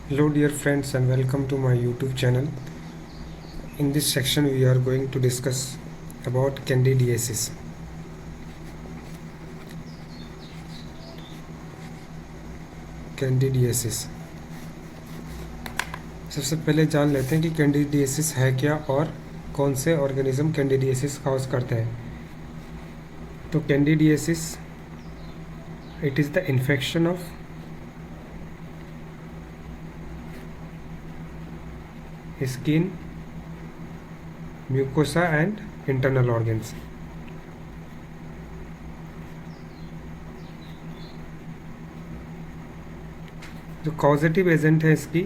Hello dear friends and welcome to my YouTube channel. In this section we are going to discuss about candidiasis. Candidiasis सबसे पहले जान लेते हैं कि candidiasis है क्या और कौन से ऑर्गेनिज्म कैंडिडियासिस कॉज करते हैं। तो candidiasis it is the infection of skin, mucosa and internal organs. जो कॉजेटिव एजेंट है इसकी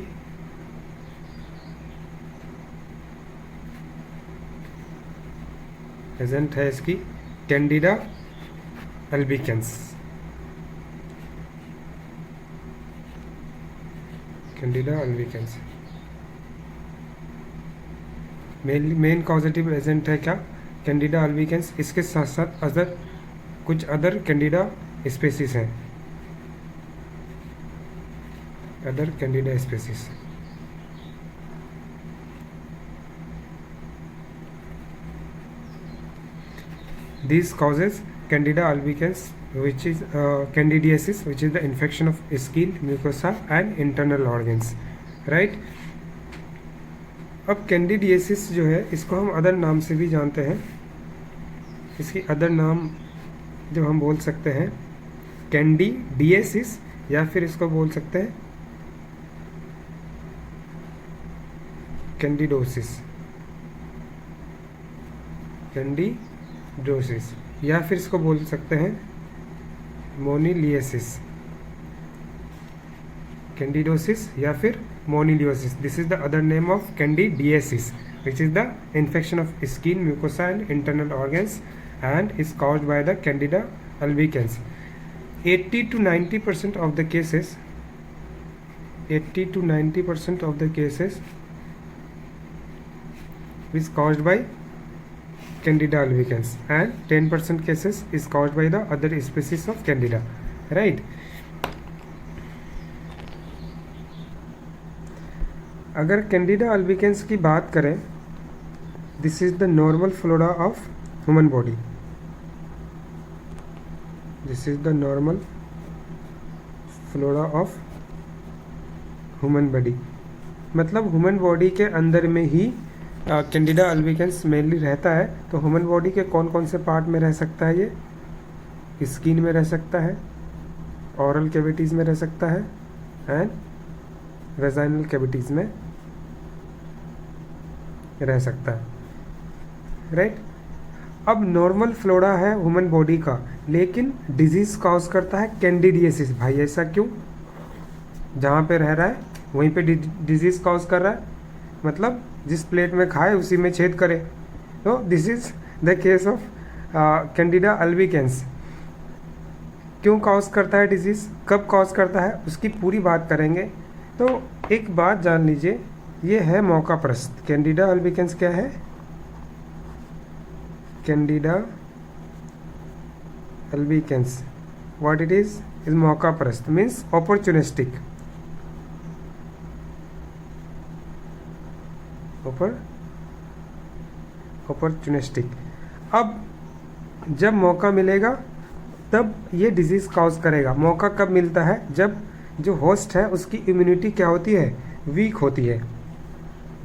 कैंडिडा अल्बिकेंस। मेन कॉजेटिव एजेंट है क्या? कैंडिडा अल्बिकेंस। इसके साथ साथ कुछ अदर कैंडिडा स्पेसीज हैं, other Candida species. These causes Candida albicans, which is candidiasis, which is the infection of skin, mucosa and internal organs, right? अब कैंडिडियासिस जो है इसको हम अदर नाम से भी जानते हैं। इसकी अदर नाम जो हम बोल सकते हैं कैंडिडियासिस, या फिर इसको बोल सकते हैं कैंडिडोसिस, या फिर इसको बोल सकते हैं मोनिलियसिस, कैंडिडोसिस या फिर moniliosis. This is the other name of candidiasis, which is the infection of skin, mucosa and internal organs and is caused by the Candida albicans. 80 to 90% of the cases is caused by Candida albicans and 10% cases is caused by the other species of Candida, right? अगर Candida अल्बिकेंस की बात करें, this is the normal flora of human body. This is the normal flora of human body, मतलब human body के अंदर में ही Candida अल्बिकेंस mainly रहता है। तो ह्यूमन बॉडी के कौन कौन से पार्ट में रह सकता है? ये स्किन में रह सकता है, ऑरल कैविटीज़ में रह सकता है एंड वेजाइनल कैविटीज़ में रह सकता है, राइट? अब नॉर्मल फ्लोरा है ह्यूमन बॉडी का, लेकिन डिजीज कॉज करता है कैंडिडियासिस। भाई ऐसा क्यों? जहाँ पे रह रहा है वहीं पे डिजीज कॉज कर रहा है, मतलब जिस प्लेट में खाए उसी में छेद करे। तो this is the case of Candida albicans. क्यों कॉज करता है डिजीज, कब कॉज करता है, उसकी पूरी बात करेंगे। तो एक बात जान लीजिए, ये है मौका प्रस्त। कैंडिडा अल्बिकेंस क्या है? कैंडिडा अल्बिकेंस व्हाट इट इज मौका प्रस्त, मीन्स अपॉर्चुनिस्टिक। अपॉर्चुनिस्टिक। अब जब मौका मिलेगा तब ये डिजीज कॉज करेगा। मौका कब मिलता है? जब जो होस्ट है उसकी इम्यूनिटी क्या होती है? वीक होती है।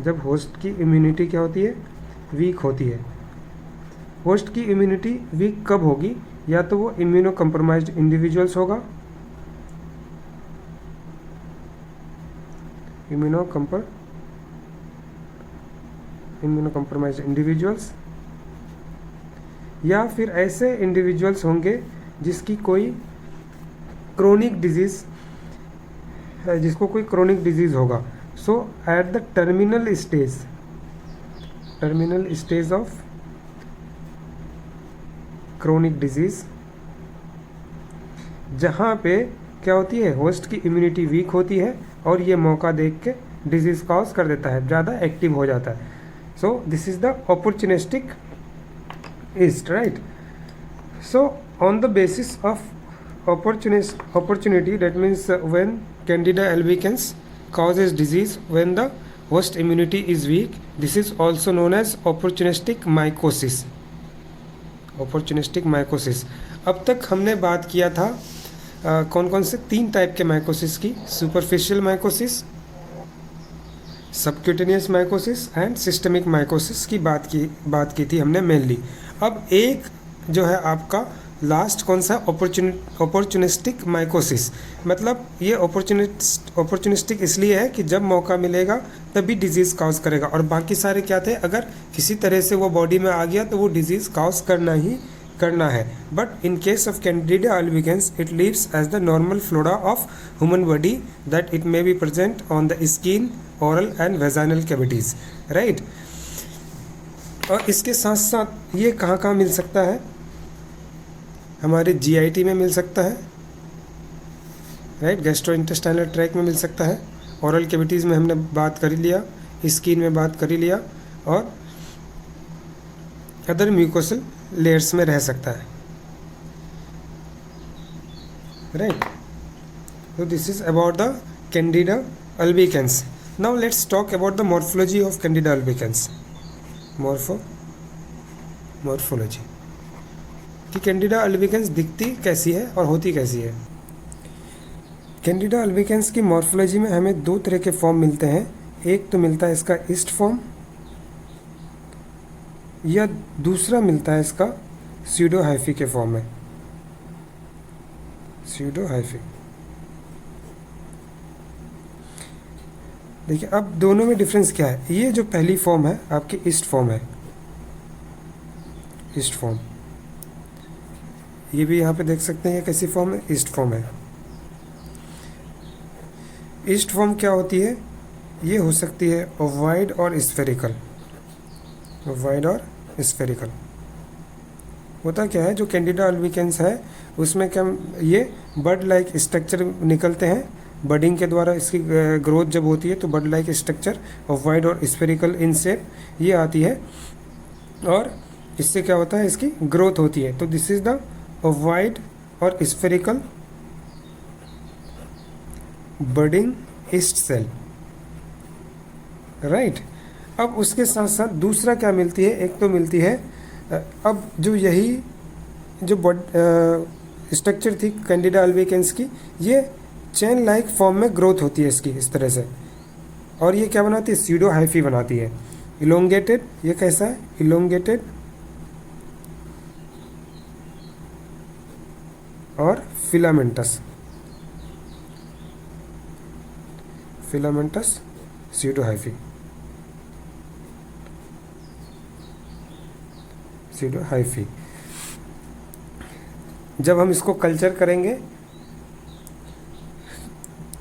जब होस्ट की इम्यूनिटी क्या होती है? वीक होती है। होस्ट की इम्यूनिटी वीक कब होगी? या तो वो इम्यूनो कंप्रोमाइज्ड इंडिविजुअल्स होगा, इम्यूनो कंप्रोमाइज्ड इंडिविजुअल्स, या फिर ऐसे इंडिविजुअल्स होंगे जिसकी कोई क्रोनिक डिजीज, जिसको कोई क्रोनिक डिजीज होगा। So at the terminal stage of chronic disease, जहाँ पे क्या होती है? होस्ट की इम्यूनिटी वीक होती है और ये मौका देख के डिजीज कॉज कर देता है, ज़्यादा एक्टिव हो जाता है। So this is the opportunistic ist, right? So on the basis of opportunity, that means when Candida albicans causes disease when the host immunity is weak. This is also known as opportunistic mycosis. opportunistic mycosis. अब तक हमने बात किया था कौन कौन से 3 type के माइकोसिस की, superficial mycosis, subcutaneous mycosis and systemic mycosis की बात की थी हमने मेनली। अब एक जो है आपका लास्ट कौन सा, अपॉर्चुनिस्टिक माइकोसिस। मतलब ये अपॉर्चुनिस्टिक इसलिए है कि जब मौका मिलेगा तभी डिजीज़ काउज करेगा, और बाकी सारे क्या थे, अगर किसी तरह से वो बॉडी में आ गया तो वो डिजीज़ काउज करना है। But in case of Candida albicans it lives as the normal flora of human body that it may be present on the skin, oral and vaginal cavities, right. और इसके साथ साथ ये कहाँ कहाँ मिल सकता है, हमारे जीआईटी में मिल सकता है, राइट, गैस्ट्रोइंटेस्टाइनल ट्रैक में मिल सकता है, ओरल कैविटीज़ में हमने बात कर ही लिया, स्किन में बात कर ही लिया, और अदर म्यूकोसल लेयर्स में रह सकता है, right. So this is about the Candida albicans. Now let's talk about the morphology of Candida albicans. Morphology कि कैंडिडा अल्बिकेंस दिखती कैसी है और होती कैसी है। कैंडिडा अल्बिकेंस की मॉर्फोलॉजी में हमें 2 तरह के फॉर्म मिलते हैं। एक तो मिलता है इसका ईस्ट फॉर्म, या दूसरा मिलता है इसका स्यूडो हाइफी के फॉर्म में, स्यूडो हाइफी। देखिए अब दोनों में डिफरेंस क्या है। ये जो पहली फॉर्म है आपकी ईस्ट फॉर्म है, ईस्ट फॉर्म, ये भी यहाँ पे देख सकते हैं ये कैसी फॉर्म है, ईस्ट फॉर्म है। ईस्ट फॉर्म क्या होती है, ये हो सकती है ओवाइड और स्फेरिकल। ओवाइड और स्फेरिकल होता क्या है, जो कैंडिडा अल्बिकेंस है उसमें क्या, ये बड लाइक स्ट्रक्चर निकलते हैं, बडिंग के द्वारा इसकी ग्रोथ जब होती है तो बड लाइक स्ट्रक्चर ओवाइड और स्फेरिकल इन शेप ये आती है, और इससे क्या होता है, इसकी ग्रोथ होती है। तो दिस इज द ओवाइड और spherical budding yeast cell, right. अब उसके साथ साथ दूसरा क्या मिलती है, एक तो मिलती है अब जो यही जो स्ट्रक्चर थी कैंडिडा अल्बिकेंस की, ये चेन लाइक फॉर्म में ग्रोथ होती है इसकी इस तरह से, और ये क्या बनाती है, स्यूडो हाइफी बनाती है। इलोंगेटेड, ये कैसा है, इलोंगेटेड और filamentous, filamentous pseudo hyphae, pseudo hyphae. जब हम इसको कल्चर करेंगे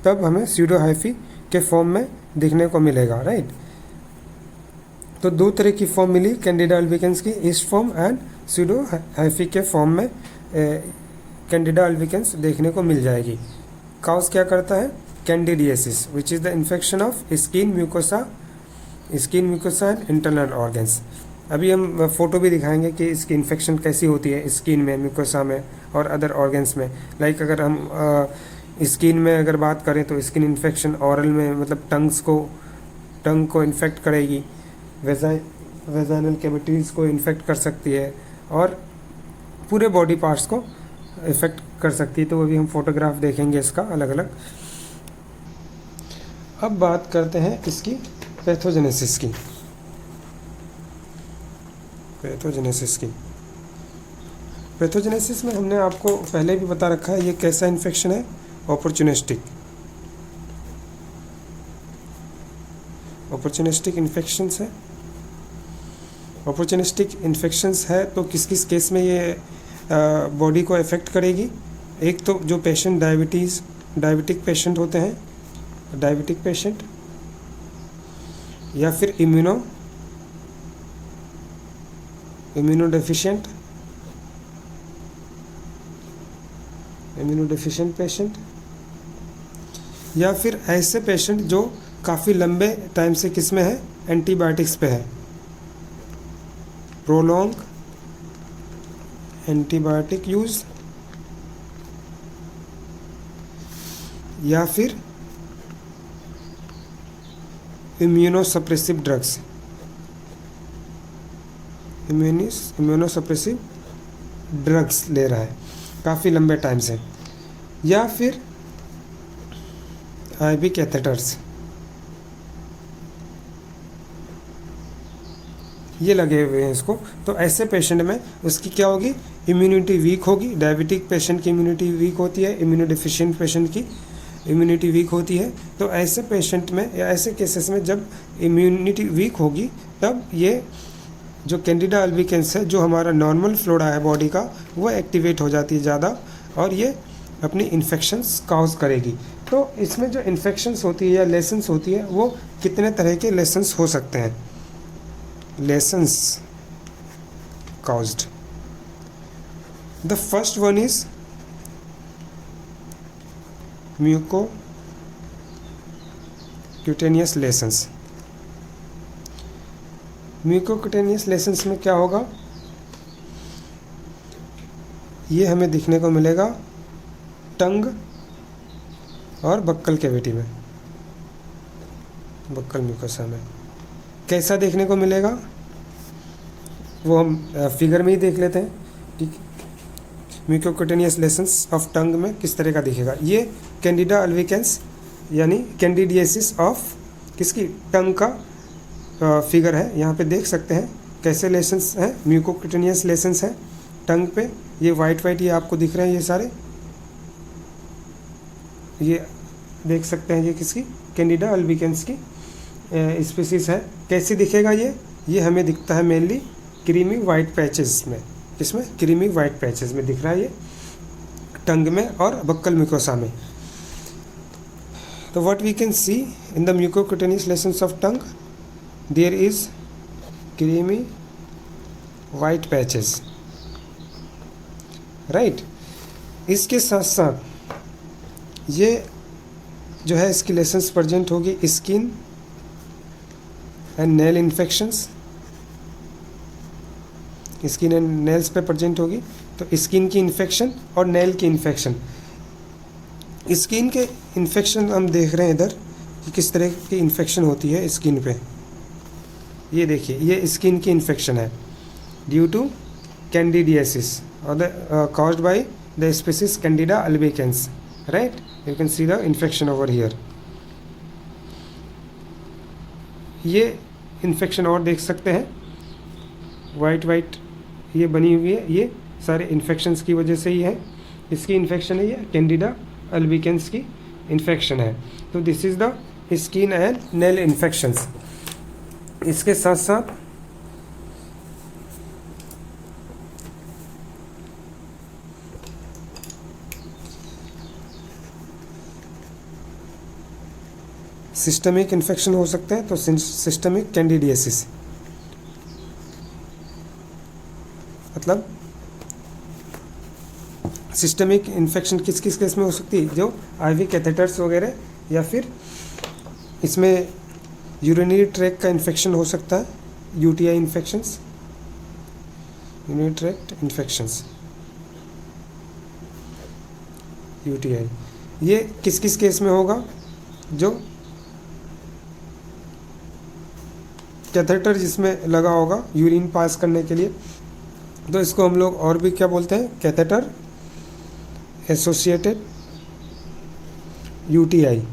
तब हमें स्यूडो हाइफी के फॉर्म में दिखने को मिलेगा, राइट। तो 2 तरह की फॉर्म मिली कैंडिडा अल्बिकेंस की, east form and pseudo hyphae के फॉर्म में कैंडिडा अल्बिकेंस देखने को मिल जाएगी। काउज क्या करता है, candidiasis which is the infection of skin mucosa and internal organs. अभी हम फोटो भी दिखाएंगे कि इसकी इन्फेक्शन कैसी होती है स्किन में, म्यूकोसा में और अदर ऑर्गन्स में। लाइक अगर हम स्किन में अगर बात करें तो स्किन इन्फेक्शन ओरल में, मतलब टंग को इन्फेक्ट करेगी, वेजाइनल कैविटीज़ को इन्फेक्ट कर सकती है, और पूरे बॉडी पार्ट्स को इफेक्ट कर सकती है। तो वो भी हम फोटोग्राफ देखेंगे इसका अलग अलग। अब बात करते हैं इसकी पैथोजेनेसिस की। पैथोजेनेसिस में हमने आपको पहले भी बता रखा है ये कैसा इन्फेक्शन है, ऑपर्चुनिस्टिक इन्फेक्शंस है। ऑपर्चुनिस्टिक इन्फेक्शंस है तो किस किस केस में ये बॉडी को इफ़ेक्ट करेगी। एक तो जो पेशेंट डायबिटिक पेशेंट होते हैं, डायबिटिक पेशेंट, या फिर इम्यूनो डेफिशिएंट पेशेंट, या फिर ऐसे पेशेंट जो काफ़ी लंबे टाइम से किस में है, एंटीबायोटिक्स पे है, प्रोलॉन्ग एंटीबायोटिक यूज़, या फिर इम्यूनोसप्रेसिव ड्रग्स, इम्यूनोसप्रेसिव ड्रग्स ले रहा है काफ़ी लंबे टाइम से, या फिर आईवी कैथेटर्स ये लगे हुए हैं इसको, तो ऐसे पेशेंट में उसकी क्या होगी, इम्यूनिटी वीक होगी। डायबिटिक पेशेंट की इम्यूनिटी वीक होती है, इम्यूनोडिफिशिएंट पेशेंट की इम्यूनिटी वीक होती है। तो ऐसे पेशेंट में या ऐसे केसेस में जब इम्यूनिटी वीक होगी तब ये जो कैंडिडा अल्बिकेंस है, जो हमारा नॉर्मल फ्लोरा है बॉडी का, वो एक्टिवेट हो जाती है ज़्यादा और ये अपनी इन्फेक्शंस काउज करेगी। तो इसमें जो इन्फेक्शंस होती है या लेसन्स होती है, वो कितने तरह के लेसन्स हो सकते हैं। Lessons caused, the first one is mucocutaneous lesions। Mucocutaneous lessons में क्या होगा, ये हमें दिखने को मिलेगा टंग और बक्कल कैविटी में, बक्कल म्यूकोसा में। कैसा देखने को मिलेगा वो हम फिगर में ही देख लेते हैं। ठीक, म्यूकोक्यूटेनियस लेसन्स ऑफ टंग में किस तरह का दिखेगा। ये कैंडिडा अल्बिकेंस यानी कैंडिडियासिस ऑफ किसकी, टंग का फिगर है। यहाँ पे देख सकते हैं कैसे लेसन्स हैं, म्यूकोक्यूटेनियस लेसन्स हैं टंग पे। ये वाइट वाइट ये आपको दिख रहे हैं, ये सारे ये देख सकते हैं, ये किसकी, कैंडिडा अल्बिकेंस की स्पीसीज है। कैसे दिखेगा ये हमें दिखता है मेनली क्रीमी वाइट पैचेस में। किसमें, क्रीमी वाइट पैचेस में दिख रहा है ये टंग में और बक्कल म्यूकोसा में। तो what we can see in the mucocutaneous lesions of tongue, there is creamy white patches, right. इसके साथ साथ ये जो है इसकी लेसन्स प्रेजेंट होगी skin and nail infections, skin and nails पे प्रेजेंट होगी। तो स्किन की इन्फेक्शन और नेल की इन्फेक्शन। स्किन के इन्फेक्शन हम देख रहे हैं इधर कि किस तरह की इन्फेक्शन होती है स्किन पे। ये देखिए, ये स्किन की इन्फेक्शन है ड्यू टू कैंडिडियासिस और the caused by the species Candida albicans, right? You can see the infection over here. ये इन्फेक्शन और देख सकते हैं, वाइट वाइट ये बनी हुई है, ये सारे इन्फेक्शंस की वजह से ही है। इसकी इन्फेक्शन है, ये कैंडिडा अल्बिकेंस की इन्फेक्शन है। तो this is the skin and nail infections. इसके साथ साथ सिस्टमिक इन्फेक्शन हो सकते हैं। तो सिस्टमिक कैंडिडियासिस मतलब सिस्टमिक इन्फेक्शन किस किस केस में हो सकती है, जो आईवी कैथेटर्स वगैरह, या फिर इसमें यूरिनरी ट्रैक्ट का इन्फेक्शन हो सकता है, UTI infections, urinary tract infections, UTI. ये किस किस केस में होगा, जो कैथेटर जिसमें लगा होगा यूरिन पास करने के लिए, तो इसको हम लोग और भी क्या बोलते हैं, कैथेटर एसोसिएटेड यूटीआई।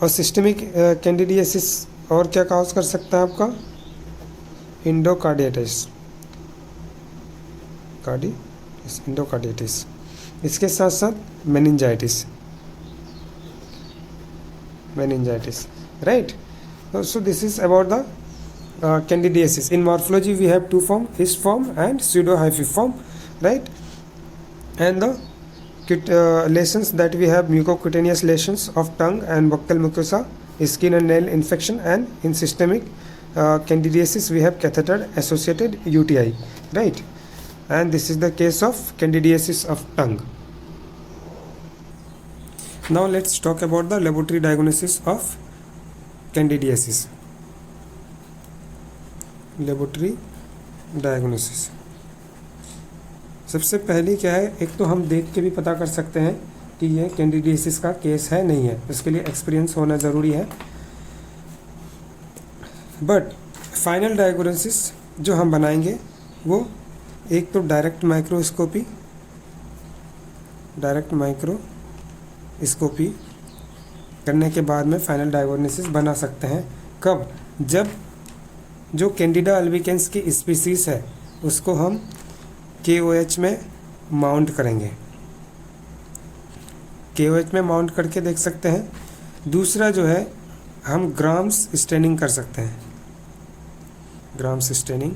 और सिस्टमिक कैंडिडियासिस और क्या काउज कर सकता है आपका, इंडोकार्डियाटिस, इंडोकार्डियाटिस। इसके साथ साथ meningitis, right. So this is about the candidiasis. In morphology we have two form, his form and pseudohyphae form, right? And the lesions that we have, mucocutaneous lesions of tongue and buccal mucosa, skin and nail infection, and in systemic candidiasis we have catheter associated UTI, right? And this is the case of candidiasis of tongue. Now let's talk about the laboratory diagnosis of candidiasis. Laboratory diagnosis सबसे पहली क्या है, एक तो हम देख के भी पता कर सकते हैं कि ये कैंडिडियासिस का केस है नहीं है, इसके लिए एक्सपीरियंस होना ज़रूरी है। बट फाइनल डायग्नोसिस जो हम बनाएंगे वो एक तो डायरेक्ट माइक्रोस्कोपी करने के बाद में फाइनल डायग्नोसिस बना सकते हैं। कब? जब जो कैंडिडा अल्बिकेंस की स्पीसीज़ है उसको हम KOH में माउंट करेंगे, KOH में माउंट करके देख सकते हैं। दूसरा जो है हम ग्राम्स स्टेनिंग कर सकते हैं, grams staining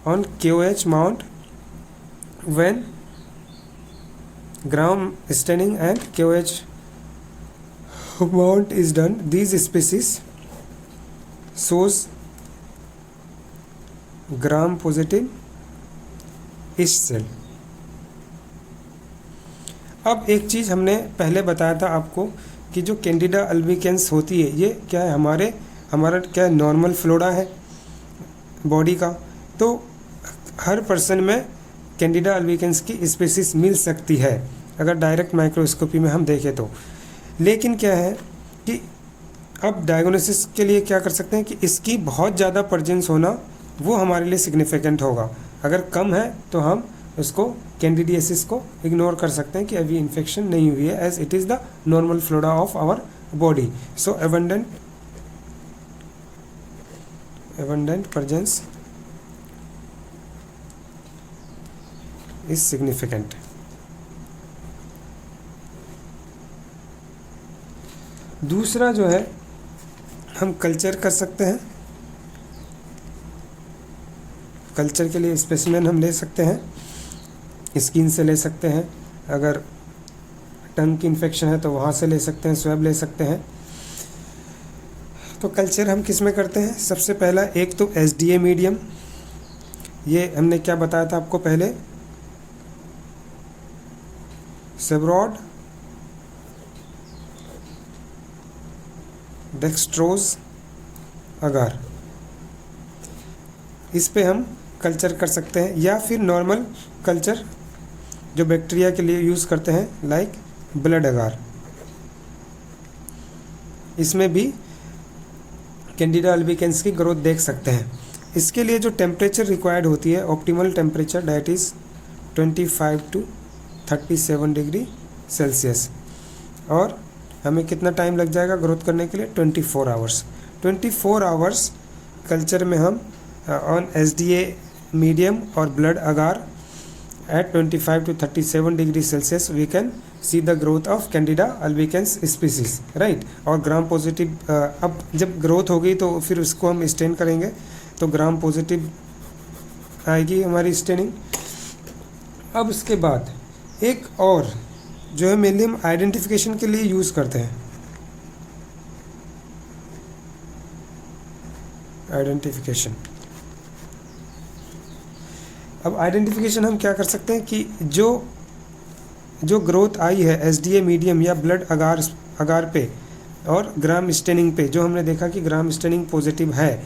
on KOH mount when gram staining and KOH mount is done, these species shows gram positive yeast cell। अब एक चीज़ हमने पहले बताया था आपको कि जो कैंडिडा अल्बिकेंस होती है ये क्या है, हमारा क्या नॉर्मल फ्लोरा है बॉडी का। तो हर पर्सन में कैंडिडा अल्बिकेंस की स्पीसीज मिल सकती है अगर डायरेक्ट माइक्रोस्कोपी में हम देखें तो। लेकिन क्या है कि अब डायग्नोसिस के लिए क्या कर सकते हैं कि इसकी बहुत ज़्यादा प्रेजेंस होना वो हमारे लिए सिग्निफिकेंट होगा। अगर कम है तो हम उसको कैंडिडियासिस को इग्नोर कर सकते हैं कि अभी इन्फेक्शन नहीं हुई है, as it is the normal flora of our body. So abundant presence is significant। दूसरा जो है हम कल्चर कर सकते हैं, कल्चर के लिए स्पेसिमेन हम ले सकते हैं, स्किन से ले सकते हैं, अगर टंग की इन्फेक्शन है तो वहाँ से ले सकते हैं, स्वैब ले सकते हैं। तो कल्चर हम किस में करते हैं? सबसे पहला एक तो SDA मीडियम, ये हमने क्या बताया था आपको पहले, सेब्रॉड डेक्सट्रोज अगार, इस पे हम कल्चर कर सकते हैं। या फिर नॉर्मल कल्चर जो बैक्टीरिया के लिए यूज़ करते हैं लाइक ब्लड अगार, इसमें भी कैंडिडा अल्बिकेंस की ग्रोथ देख सकते हैं। इसके लिए जो टेम्परेचर रिक्वायर्ड होती है, optimal temperature that is 25 to 37 degree Celsius. और हमें कितना टाइम लग जाएगा ग्रोथ करने के लिए? 24 आवर्स। 24 आवर्स कल्चर में हम ऑन SDA मीडियम और blood agar at 25 to 37 degree Celsius we can see the growth of Candida albicans species, right. और ग्राम पॉजिटिव, अब जब ग्रोथ हो गई तो फिर उसको हम स्टेन करेंगे तो ग्राम पॉजिटिव आएगी हमारी स्टेनिंग। अब उसके बाद एक और जो है मेनली हम आइडेंटिफिकेशन के लिए यूज़ करते हैं, आइडेंटिफिकेशन। अब आइडेंटिफिकेशन हम क्या कर सकते हैं कि जो ग्रोथ आई है SDA मीडियम या ब्लड अगार पे और ग्राम स्टेनिंग पे, जो हमने देखा कि ग्राम स्टेनिंग पॉजिटिव है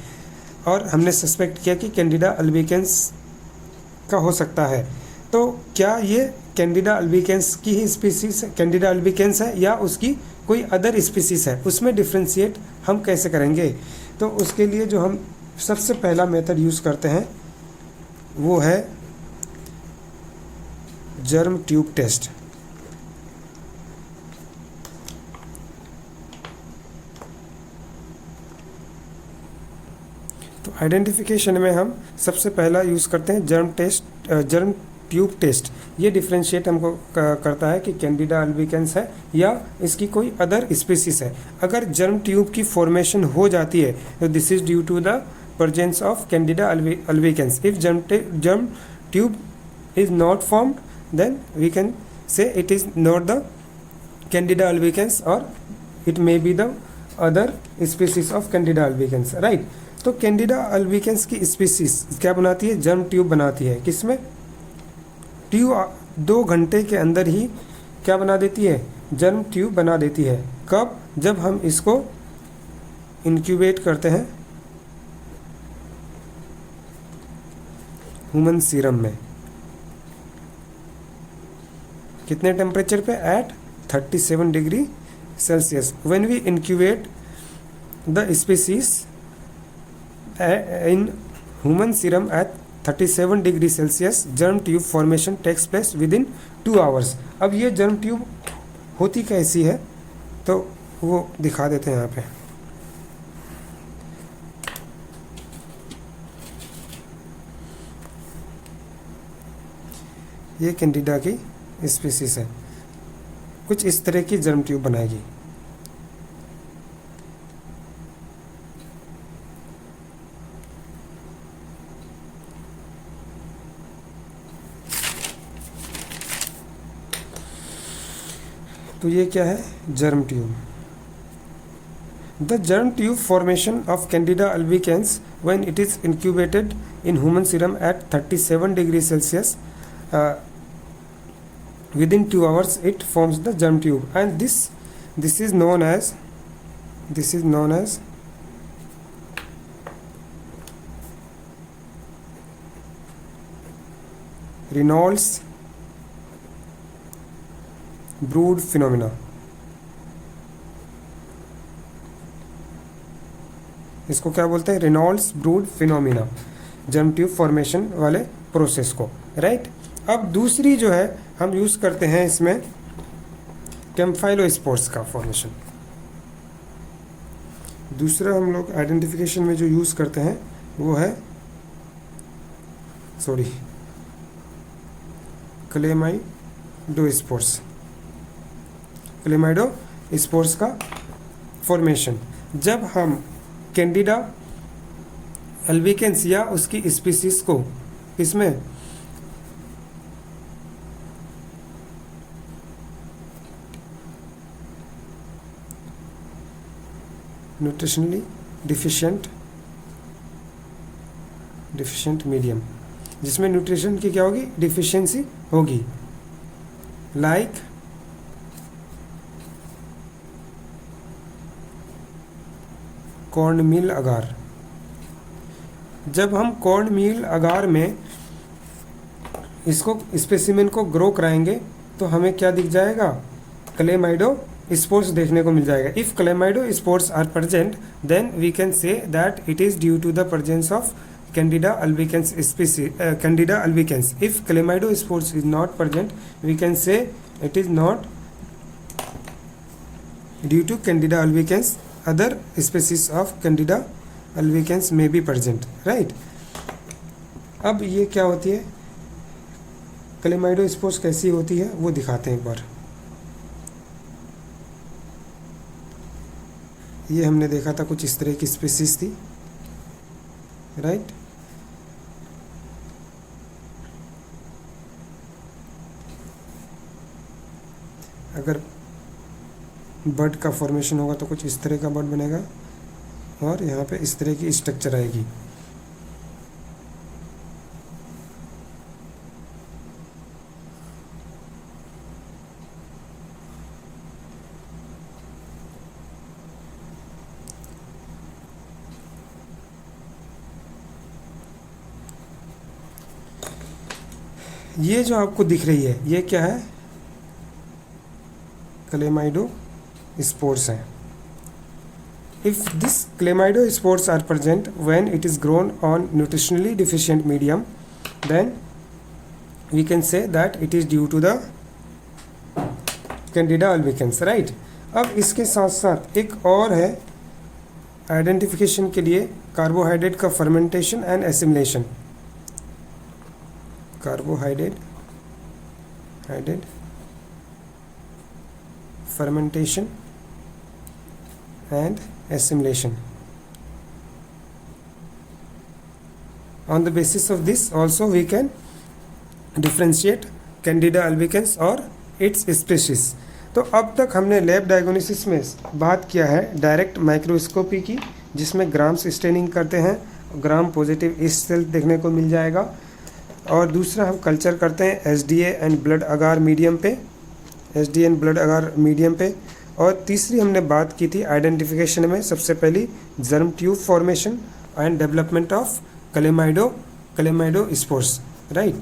और हमने सस्पेक्ट किया कि कैंडिडा अल्बिकेंस का हो सकता है, तो क्या ये कैंडिडा अल्बिकेंस की ही स्पीसीज कैंडिडा अल्बिकेंस है या उसकी कोई अदर स्पीसीज है, उसमें डिफ्रेंशिएट हम कैसे करेंगे? तो उसके लिए जो हम सबसे पहला मेथड यूज़ करते हैं वो है जर्म ट्यूब टेस्ट। तो आइडेंटिफिकेशन में हम सबसे पहला यूज़ करते हैं जर्म ट्यूब टेस्ट। ये डिफ्रेंशिएट हमको करता है कि कैंडिडा अल्बिकेंस है या इसकी कोई अदर स्पीसीज है। अगर जर्म ट्यूब की फॉर्मेशन हो जाती है तो this is due to the presence of candida albicans। if germ tube is not formed then we can say it is not the candida albicans or it may be the other species of candida albicans, right। तो candida albicans की species क्या बनाती है? germ tube बनाती है। किसमें? Tube 2 घंटे के अंदर ही क्या बना देती है? जर्म ट्यूब बना देती है। कब? जब हम इसको इंक्यूबेट करते हैं ह्यूमन सीरम में। कितने टेम्परेचर पे? At 37 degree Celsius. When we incubate the species in human serum at 37 degree Celsius germ tube formation takes place within 2 hours. अब ये जर्म ट्यूब होती कैसी है तो वो दिखा देते हैं यहाँ पे। ये कैंडिडा की स्पीसीज है, कुछ इस तरह की जर्म ट्यूब बनाएगी। तो ये क्या है, germ tube. The germ tube formation of Candida albicans when it is incubated in human serum at 37 degree Celsius within 2 hours it forms the germ tube, and this is known as Reynolds brood phenomena। इसको क्या बोलते हैं, Reynolds brood phenomena, germ tube formation वाले process को, right. अब दूसरी जो है हम यूज़ करते हैं इसमें कैम्फाइलोस्पोर्स का फॉर्मेशन। दूसरा हम लोग आइडेंटिफिकेशन में जो यूज़ करते हैं वो है क्लेमाइडोस्पोर्स। क्लेमाइडोस्पोर्स का फॉर्मेशन जब हम कैंडिडा अल्बिकेंस या उसकी स्पीसीज को इसमें न्यूट्रिशनली डिफिशिएंट मीडियम, जिसमें न्यूट्रिशन की क्या होगी, डिफिशिएंसी होगी, लाइक कॉर्न मील अगार। जब हम कॉर्न मील अगार में इसको स्पेसिमेन को ग्रो कराएंगे तो हमें क्या दिख जाएगा, क्लेमाइडो स्पोर्स देखने को मिल जाएगा। If chlamydospores are present then we can say that it is due to the presence of Candida albicans species, Candida albicans. If chlamydospores is not present we can say it is not due to Candida albicans, other species of Candida albicans may be present, right. अब ये क्या होती है, क्लेमाइडो spores कैसी होती है वो दिखाते हैं एक बार। ये हमने देखा था कुछ इस तरह की स्पीसीज थी, राइट। अगर बर्ड का फॉर्मेशन होगा तो कुछ इस तरह का बर्ड बनेगा और यहाँ पे इस तरह की स्ट्रक्चर आएगी। ये जो आपको दिख रही है ये क्या है, क्लेमाइडो स्पोर्स हैं। If this chlamydospores are present when it is grown on nutritionally deficient medium then we can say that it is due to the Candida albicans, right. अब इसके साथ साथ एक और है आइडेंटिफिकेशन के लिए, कार्बोहाइड्रेट का fermentation and assimilation. carbohydrate fermentation and assimilation. On the basis of this also we can differentiate Candida albicans or its species. तो अब तक हमने लैब डायग्नोसिस में बात किया है डायरेक्ट माइक्रोस्कोपी की, जिसमें ग्राम्स स्टेनिंग करते हैं, ग्राम पॉजिटिव ईस्ट सेल देखने को मिल जाएगा। और दूसरा हम कल्चर करते हैं SDA and blood agar medium पे, और तीसरी हमने बात की थी आइडेंटिफिकेशन में सबसे पहली germ tube formation and development of chlamydospores, right.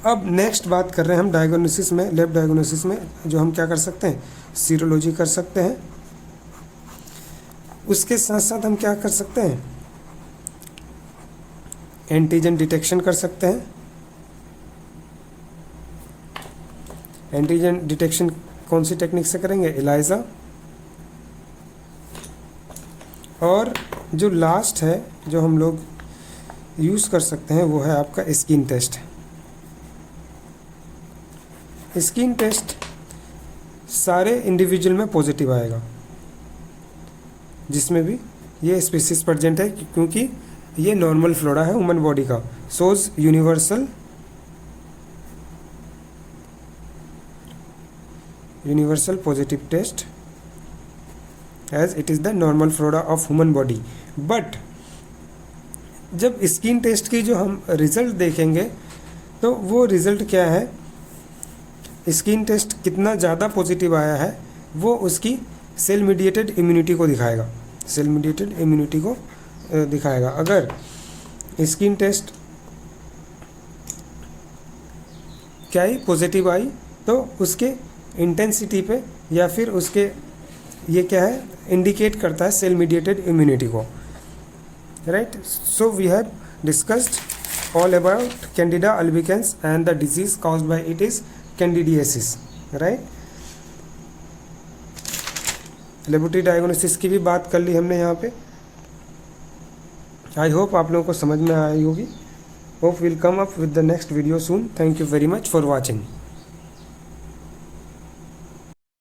अब नेक्स्ट बात कर रहे हैं हम डायग्नोसिस में, लैब डायग्नोसिस में जो हम क्या कर सकते हैं, सीरोलॉजी कर सकते हैं। उसके साथ साथ हम क्या कर सकते हैं, एंटीजन डिटेक्शन कर सकते हैं। एंटीजन डिटेक्शन कौन सी टेक्निक से करेंगे, एलाइजा। और जो लास्ट है जो हम लोग यूज़ कर सकते हैं वो है आपका स्किन टेस्ट। स्किन टेस्ट सारे इंडिविजुअल में पॉजिटिव आएगा जिसमें भी ये स्पीसीज प्रेजेंट है, क्योंकि ये नॉर्मल फ्लोरा है ह्यूमन बॉडी का। सोज universal positive test as it is the normal flora of human body. But जब स्किन टेस्ट की जो हम रिज़ल्ट देखेंगे तो वो रिज़ल्ट क्या है, स्किन टेस्ट कितना ज़्यादा पॉजिटिव आया है वो उसकी सेल मीडिएटेड इम्यूनिटी को दिखाएगा, सेल मीडिएटेड इम्यूनिटी को दिखाएगा। अगर स्किन टेस्ट क्या ही पॉजिटिव आई तो उसके इंटेंसिटी पे या फिर उसके ये क्या है, इंडिकेट करता है सेल मीडिएटेड इम्यूनिटी को, right. So we have discussed all about Candida albicans and the disease caused by it is candidiasis, right. Laboratory diagnosis की भी बात कर ली हमने यहाँ पे। आई होप आप लोगों को समझ में आई होगी। Hope will come up with the next video soon. Thank you very much for watching.